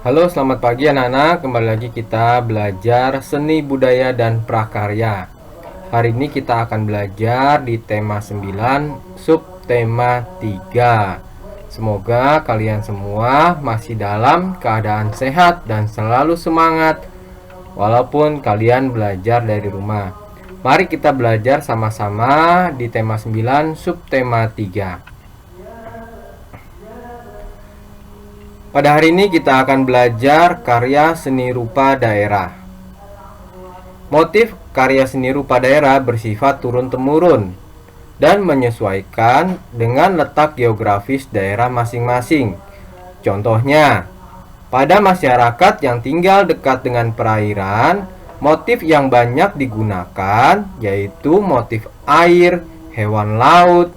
Halo, selamat pagi anak-anak. Kembali lagi kita belajar seni budaya dan prakarya. Hari ini kita akan belajar di tema 9, subtema 3. Semoga kalian semua masih dalam keadaan sehat dan selalu semangat walaupun kalian belajar dari rumah. Mari kita belajar sama-sama di tema 9, subtema 3. Pada hari ini kita akan belajar karya seni rupa daerah. Motif karya seni rupa daerah bersifat turun-temurun dan menyesuaikan dengan letak geografis daerah masing-masing. Contohnya, pada masyarakat yang tinggal dekat dengan perairan, motif yang banyak digunakan yaitu motif air, hewan laut,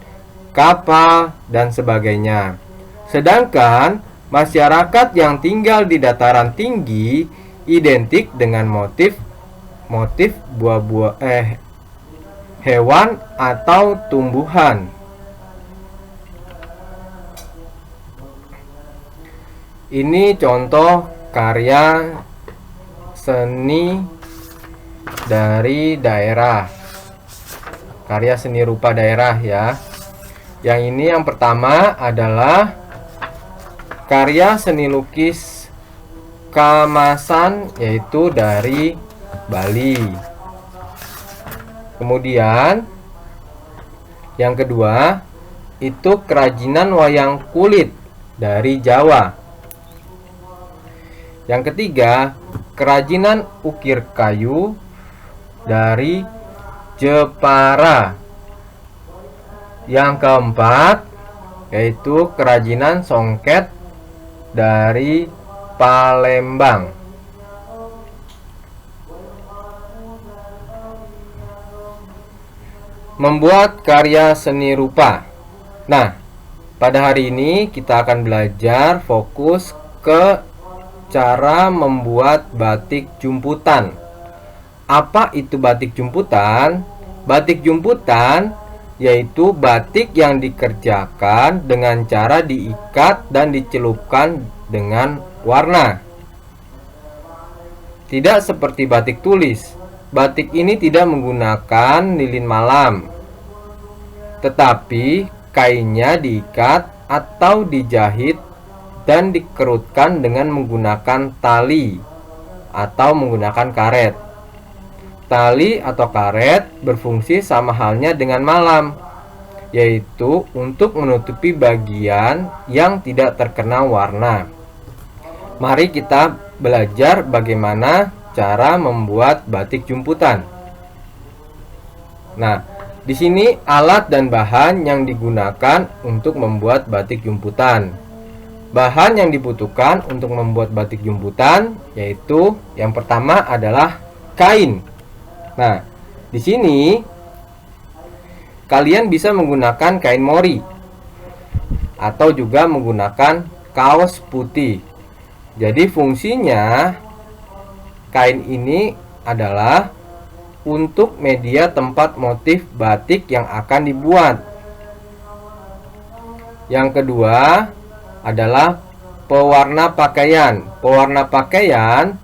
kapal, dan sebagainya. Sedangkan masyarakat yang tinggal di dataran tinggi identik dengan motif hewan atau tumbuhan. Ini contoh karya seni dari daerah. Karya seni rupa daerah ya. Yang ini yang pertama adalah karya seni lukis Kamasan, yaitu dari Bali. Kemudian yang kedua itu kerajinan wayang kulit dari Jawa. Yang ketiga kerajinan ukir kayu dari Jepara. Yang keempat yaitu kerajinan songket dari Palembang. Membuat karya seni rupa. Nah, pada hari ini kita akan belajar fokus ke cara membuat batik jumputan. Apa itu batik jumputan? Batik jumputan yaitu batik yang dikerjakan dengan cara diikat dan dicelupkan dengan warna. Tidak seperti batik tulis. Batik ini tidak menggunakan lilin malam, tetapi kainnya diikat atau dijahit dan dikerutkan dengan menggunakan tali atau menggunakan karet. Tali atau karet berfungsi sama halnya dengan malam, yaitu untuk menutupi bagian yang tidak terkena warna. Mari kita belajar bagaimana cara membuat batik jumputan. Nah, di sini alat dan bahan yang digunakan untuk membuat batik jumputan. Bahan yang dibutuhkan untuk membuat batik jumputan yaitu yang pertama adalah kain. Nah, di sini kalian bisa menggunakan kain mori atau juga menggunakan kaos putih. Jadi fungsinya kain ini adalah untuk media tempat motif batik yang akan dibuat. Yang kedua adalah pewarna pakaian. Pewarna pakaian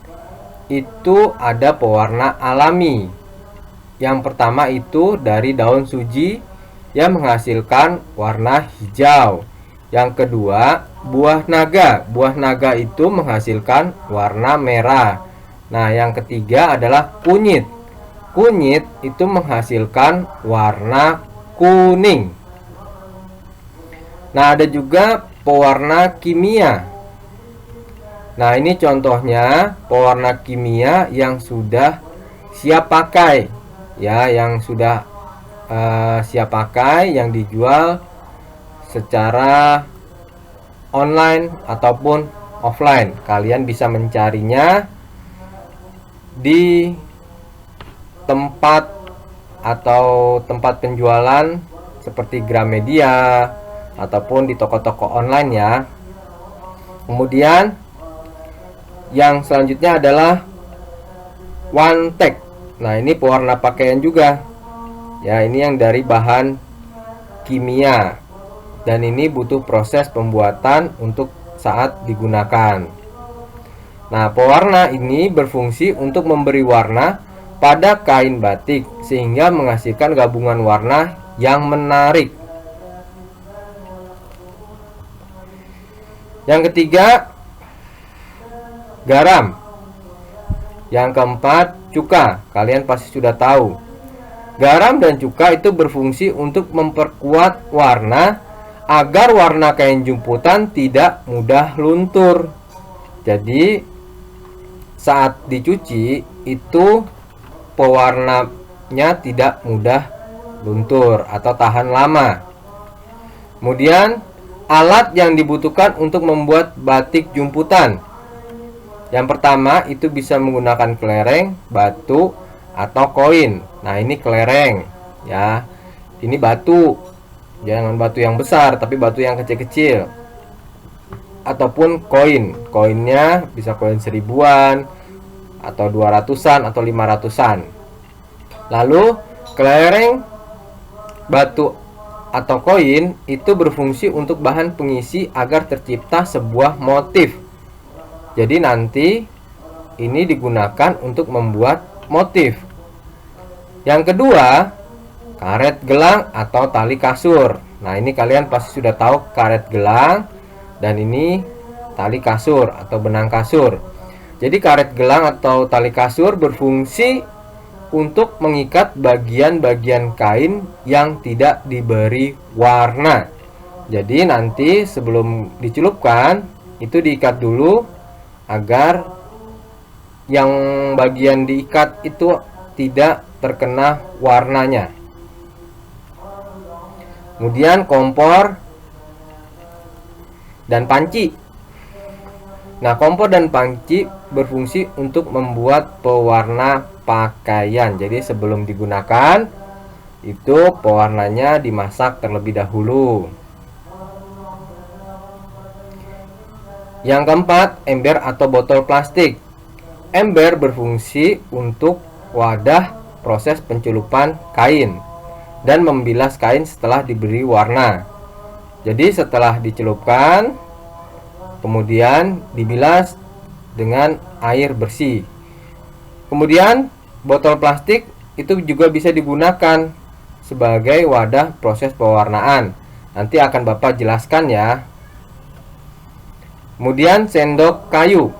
itu ada pewarna alami. Yang pertama itu dari daun suji yang menghasilkan warna hijau. Yang kedua, buah naga. Buah naga itu menghasilkan warna merah. Nah, yang ketiga adalah kunyit. Kunyit itu menghasilkan warna kuning. Nah, ada juga pewarna kimia. Nah, ini contohnya pewarna kimia yang sudah siap pakai. Ya, yang sudah siap pakai, yang dijual secara online ataupun offline. Kalian bisa mencarinya di tempat atau tempat penjualan seperti Gramedia ataupun di toko-toko online ya. Kemudian yang selanjutnya adalah one take. Nah, ini pewarna pakaian juga. Ya, ini yang dari bahan kimia. Dan ini butuh proses pembuatan untuk saat digunakan. Nah, pewarna ini berfungsi untuk memberi warna pada kain batik sehingga menghasilkan gabungan warna yang menarik. Yang ketiga, garam. Yang keempat, cuka. Kalian pasti sudah tahu. Garam dan cuka itu berfungsi untuk memperkuat warna agar warna kain jumputan tidak mudah luntur. Jadi saat dicuci itu pewarnanya tidak mudah luntur atau tahan lama. Kemudian alat yang dibutuhkan untuk membuat batik jumputan. Yang pertama itu bisa menggunakan kelereng, batu, atau koin. Nah, ini kelereng ya. Ini batu. Jangan batu yang besar, tapi batu yang kecil-kecil. Ataupun koin. Koinnya bisa koin 1000-an atau 200-an atau 500-an. Lalu kelereng, batu atau koin itu berfungsi untuk bahan pengisi agar tercipta sebuah motif. Jadi nanti ini digunakan untuk membuat motif. Yang kedua, karet gelang atau tali kasur. Nah, ini kalian pasti sudah tahu karet gelang, dan ini tali kasur atau benang kasur. Jadi karet gelang atau tali kasur berfungsi untuk mengikat bagian-bagian kain yang tidak diberi warna. Jadi nanti sebelum dicelupkan itu diikat dulu agar yang bagian diikat itu tidak terkena warnanya. Kemudian kompor dan panci. Nah, kompor dan panci berfungsi untuk membuat pewarna pakaian. Jadi sebelum digunakan itu pewarnanya dimasak terlebih dahulu. Yang keempat, ember atau botol plastik. Ember berfungsi untuk wadah proses pencelupan kain dan membilas kain setelah diberi warna. Jadi setelah dicelupkan, kemudian dibilas dengan air bersih. Kemudian botol plastik itu juga bisa digunakan sebagai wadah proses pewarnaan. Nanti akan Bapak jelaskan ya. Kemudian sendok kayu.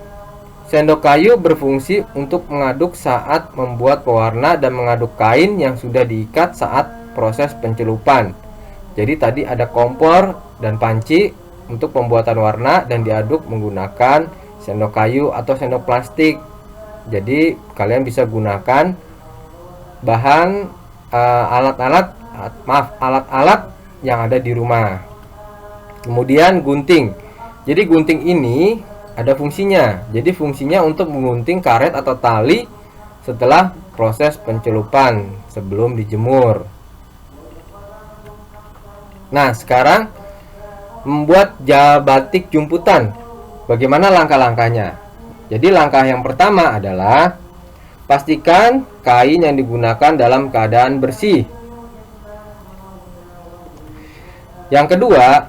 Sendok kayu berfungsi untuk mengaduk saat membuat pewarna dan mengaduk kain yang sudah diikat saat proses pencelupan. Jadi tadi ada kompor dan panci untuk pembuatan warna dan diaduk menggunakan sendok kayu atau sendok plastik. Jadi kalian bisa gunakan bahan alat-alat yang ada di rumah. Kemudian gunting. Jadi gunting ini ada fungsinya. Jadi fungsinya untuk menggunting karet atau tali setelah proses pencelupan sebelum dijemur. Nah, sekarang membuat batik jumputan. Bagaimana langkah-langkahnya? Jadi langkah yang pertama adalah pastikan kain yang digunakan dalam keadaan bersih. Yang kedua,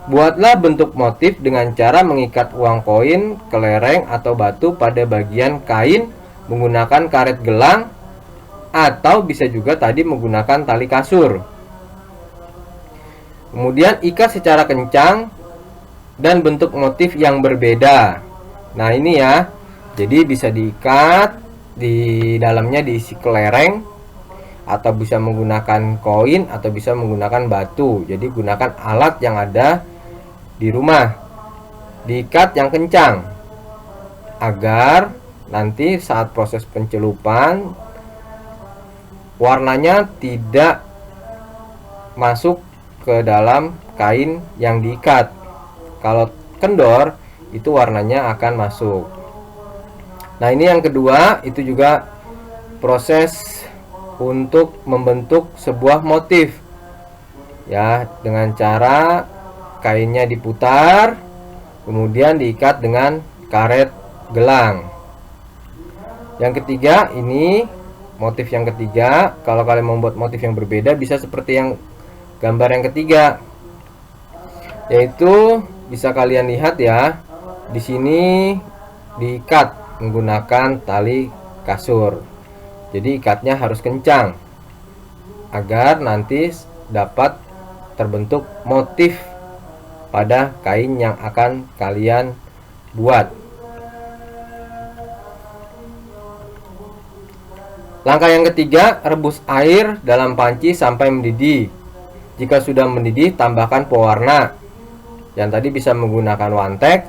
buatlah bentuk motif dengan cara mengikat uang koin, kelereng, atau batu pada bagian kain menggunakan karet gelang, atau bisa juga tadi menggunakan tali kasur. Kemudian ikat secara kencang dan bentuk motif yang berbeda. Nah, ini ya. Jadi bisa diikat, di dalamnya diisi kelereng, atau bisa menggunakan koin, atau bisa menggunakan batu. Jadi gunakan alat yang ada di rumah. Diikat yang kencang agar nanti saat proses pencelupan warnanya tidak masuk ke dalam kain yang diikat. Kalau kendor itu warnanya akan masuk. Nah, ini yang kedua, itu juga proses untuk membentuk sebuah motif ya, dengan cara kainnya diputar kemudian diikat dengan karet gelang. Yang ketiga, ini motif yang ketiga. Kalau kalian membuat motif yang berbeda bisa seperti yang gambar yang ketiga, yaitu bisa kalian lihat ya. Di sini diikat menggunakan tali kasur. Jadi ikatnya harus kencang agar nanti dapat terbentuk motif pada kain yang akan kalian buat. Langkah yang ketiga, rebus air dalam panci sampai mendidih. Jika sudah mendidih, tambahkan pewarna. Yang tadi bisa menggunakan wantek,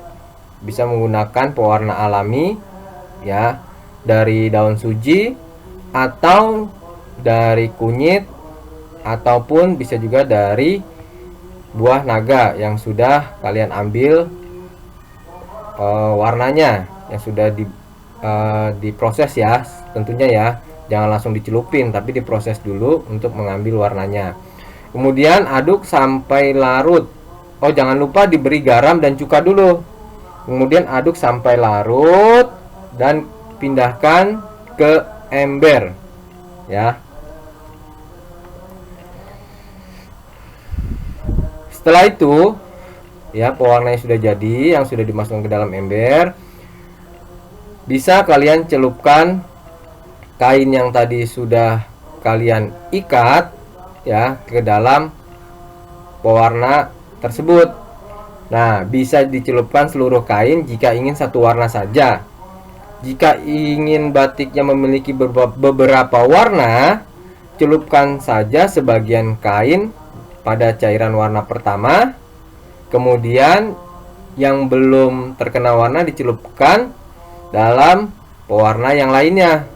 bisa menggunakan pewarna alami ya, dari daun suji atau dari kunyit, ataupun bisa juga dari buah naga yang sudah kalian ambil warnanya, yang sudah diproses ya, tentunya ya. Jangan langsung dicelupin, tapi diproses dulu untuk mengambil warnanya. Kemudian aduk sampai larut. Oh, jangan lupa diberi garam dan cuka dulu. Kemudian aduk sampai larut dan pindahkan ke ember ya. Setelah itu ya, pewarnanya sudah jadi, yang sudah dimasukkan ke dalam ember. Bisa kalian celupkan kain yang tadi sudah kalian ikat ya ke dalam pewarna tersebut. Nah, bisa dicelupkan seluruh kain jika ingin satu warna saja. Jika ingin batiknya memiliki beberapa warna, celupkan saja sebagian kain pada cairan warna pertama. Kemudian yang belum terkena warna dicelupkan dalam pewarna yang lainnya.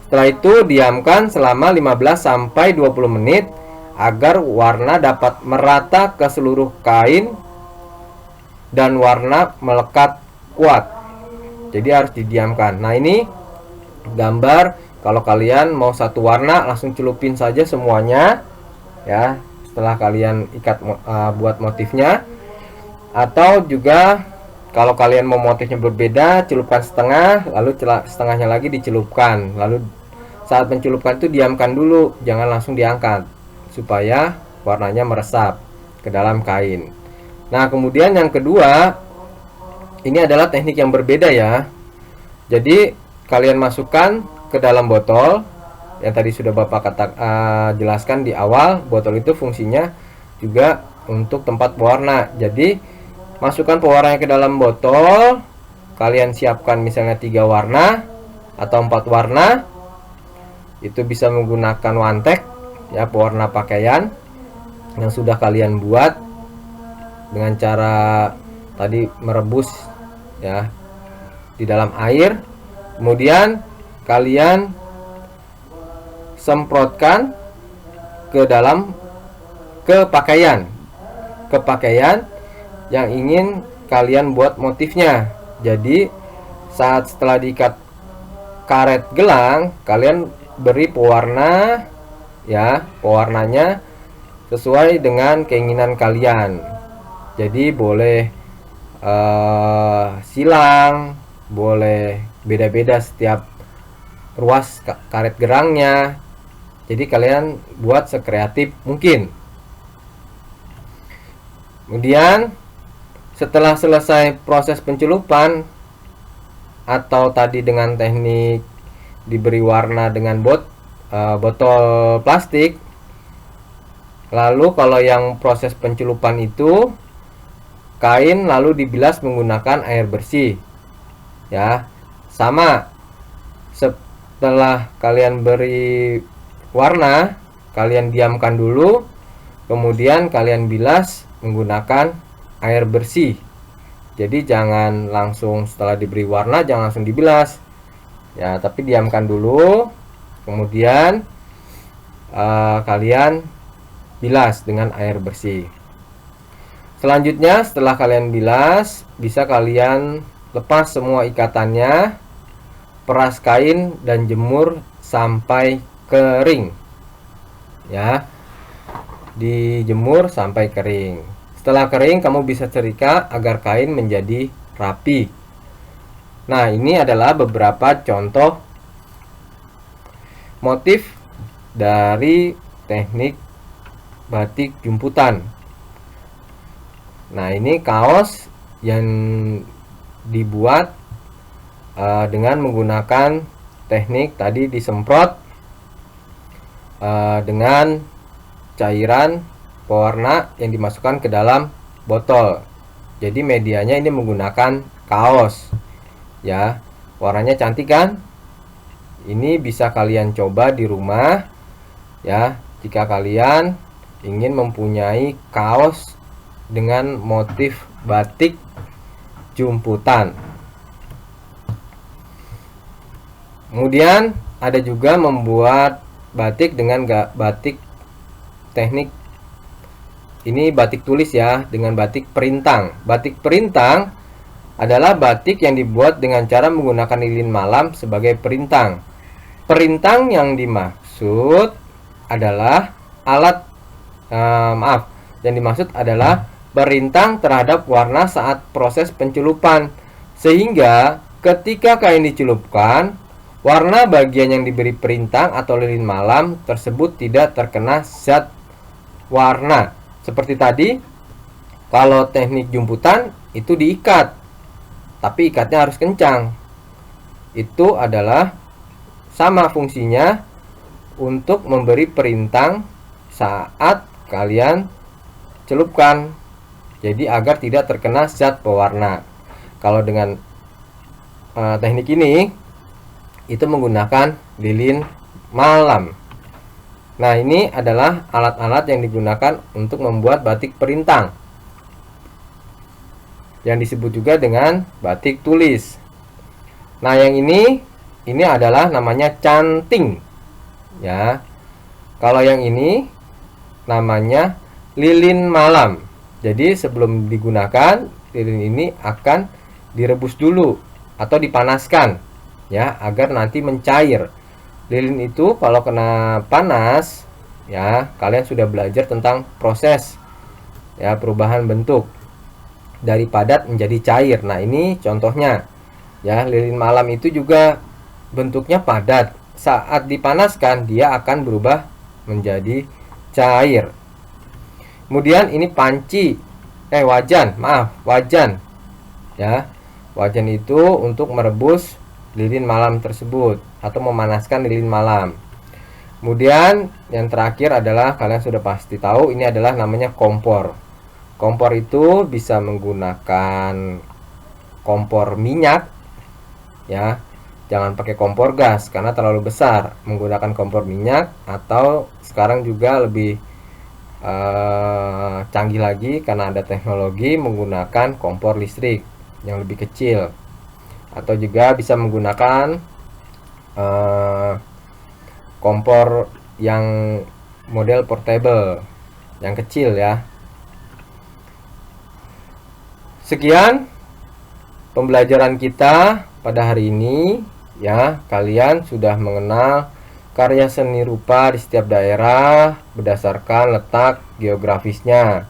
Setelah itu diamkan selama 15-20 menit agar warna dapat merata ke seluruh kain dan warna melekat kuat. Jadi harus didiamkan. Nah, ini gambar kalau kalian mau satu warna langsung celupin saja semuanya ya, setelah kalian ikat buat motifnya. Atau juga kalau kalian mau motifnya berbeda, celupkan setengah, lalu setengahnya lagi dicelupkan. Lalu saat mencelupkan itu diamkan dulu, jangan langsung diangkat, supaya warnanya meresap ke dalam kain. Nah, kemudian yang kedua, ini adalah teknik yang berbeda ya. Jadi kalian masukkan ke dalam botol yang tadi sudah Bapak jelaskan di awal. Botol itu fungsinya juga untuk tempat pewarna. Jadi masukkan pewarnanya ke dalam botol. Kalian siapkan misalnya 3 warna atau 4 warna. Itu bisa menggunakan wantek ya, pewarna pakaian yang sudah kalian buat dengan cara tadi merebus ya di dalam air. Kemudian kalian semprotkan ke pakaian yang ingin kalian buat motifnya. Jadi setelah diikat karet gelang, kalian beri pewarna ya, pewarnanya sesuai dengan keinginan kalian. Jadi boleh silang, boleh beda-beda setiap ruas karet gerangnya. Jadi kalian buat sekreatif mungkin. Kemudian setelah selesai proses pencelupan atau tadi dengan teknik diberi warna dengan botol plastik, lalu kalau yang proses pencelupan itu kain lalu dibilas menggunakan air bersih ya. Sama, setelah kalian beri warna, kalian diamkan dulu, kemudian kalian bilas menggunakan air bersih. Jadi jangan langsung setelah diberi warna, jangan langsung dibilas ya, tapi diamkan dulu, kemudian kalian bilas dengan air bersih. Selanjutnya setelah kalian bilas, bisa kalian lepas semua ikatannya, peras kain dan jemur sampai kering ya, dijemur sampai kering. Setelah kering, kamu bisa setrika agar kain menjadi rapi. Nah, ini adalah beberapa contoh motif dari teknik batik jumputan. Nah, ini kaos yang dibuat dengan menggunakan teknik tadi disemprot dengan cairan pewarna yang dimasukkan ke dalam botol. Jadi medianya ini menggunakan kaos ya. Warnanya cantik kan? Ini bisa kalian coba di rumah ya, jika kalian ingin mempunyai kaos dengan motif batik jumputan. Kemudian ada juga membuat batik dengan batik teknik ini batik tulis ya, dengan batik perintang. Batik perintang adalah batik yang dibuat dengan cara menggunakan lilin malam sebagai perintang. Perintang yang dimaksud adalah yang dimaksud adalah perintang terhadap warna saat proses pencelupan, sehingga ketika kain dicelupkan, warna bagian yang diberi perintang atau lilin malam tersebut tidak terkena zat warna. Seperti tadi, kalau teknik jumputan itu diikat, tapi ikatnya harus kencang. Itu adalah sama fungsinya untuk memberi perintang saat kalian celupkan. Jadi agar tidak terkena zat pewarna. Kalau dengan teknik ini itu menggunakan lilin malam. Nah, ini adalah alat-alat yang digunakan untuk membuat batik perintang, yang disebut juga dengan batik tulis. Nah, yang ini adalah namanya canting ya. Kalau yang ini namanya lilin malam. Jadi sebelum digunakan, lilin ini akan direbus dulu atau dipanaskan ya, agar nanti mencair. Lilin itu kalau kena panas ya, kalian sudah belajar tentang proses ya, perubahan bentuk dari padat menjadi cair. Nah, ini contohnya ya. Lilin malam itu juga bentuknya padat. Saat dipanaskan dia akan berubah menjadi cair. Kemudian ini wajan ya. Wajan itu untuk merebus lilin malam tersebut atau memanaskan lilin malam. Kemudian yang terakhir adalah, kalian sudah pasti tahu, ini adalah namanya kompor. Kompor itu bisa menggunakan kompor minyak ya. Jangan pakai kompor gas karena terlalu besar. Menggunakan kompor minyak, atau sekarang juga lebih canggih lagi karena ada teknologi menggunakan kompor listrik yang lebih kecil, atau juga bisa menggunakan kompor yang model portable yang kecil ya. Sekian pembelajaran kita pada hari ini ya. Kalian sudah mengenal karya seni rupa di setiap daerah berdasarkan letak geografisnya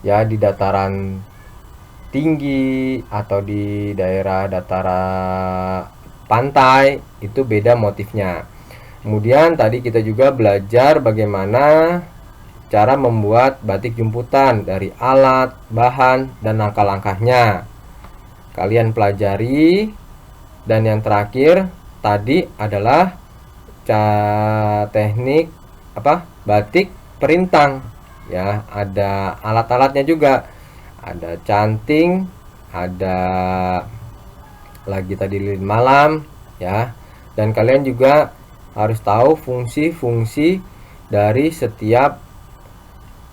ya, di dataran tinggi atau di daerah dataran pantai itu beda motifnya. Kemudian tadi kita juga belajar bagaimana cara membuat batik jumputan dari alat, bahan, dan langkah-langkahnya. Kalian pelajari. Dan yang terakhir tadi adalah teknik batik perintang ya. Ada alat-alatnya juga, ada canting, ada lagi tadi lilin malam ya. Dan kalian juga harus tahu fungsi-fungsi dari setiap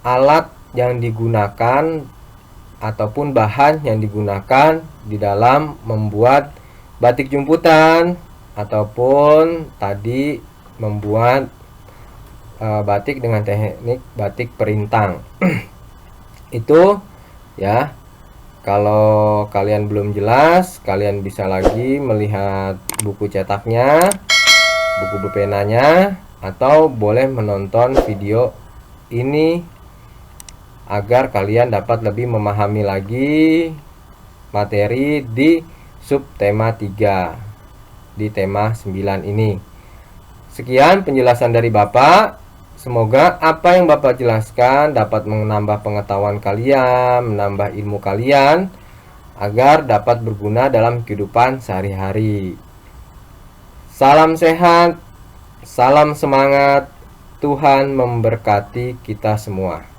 alat yang digunakan ataupun bahan yang digunakan di dalam membuat batik jumputan ataupun tadi membuat batik dengan teknik batik perintang. Itu ya. Kalau kalian belum jelas, kalian bisa lagi melihat buku cetaknya, buku penanya, atau boleh menonton video ini agar kalian dapat lebih memahami lagi materi di subtema 3 di tema 9 ini. Sekian penjelasan dari Bapak. Semoga apa yang Bapak jelaskan dapat menambah pengetahuan kalian, menambah ilmu kalian, agar dapat berguna dalam kehidupan sehari-hari. Salam sehat, salam semangat, Tuhan memberkati kita semua.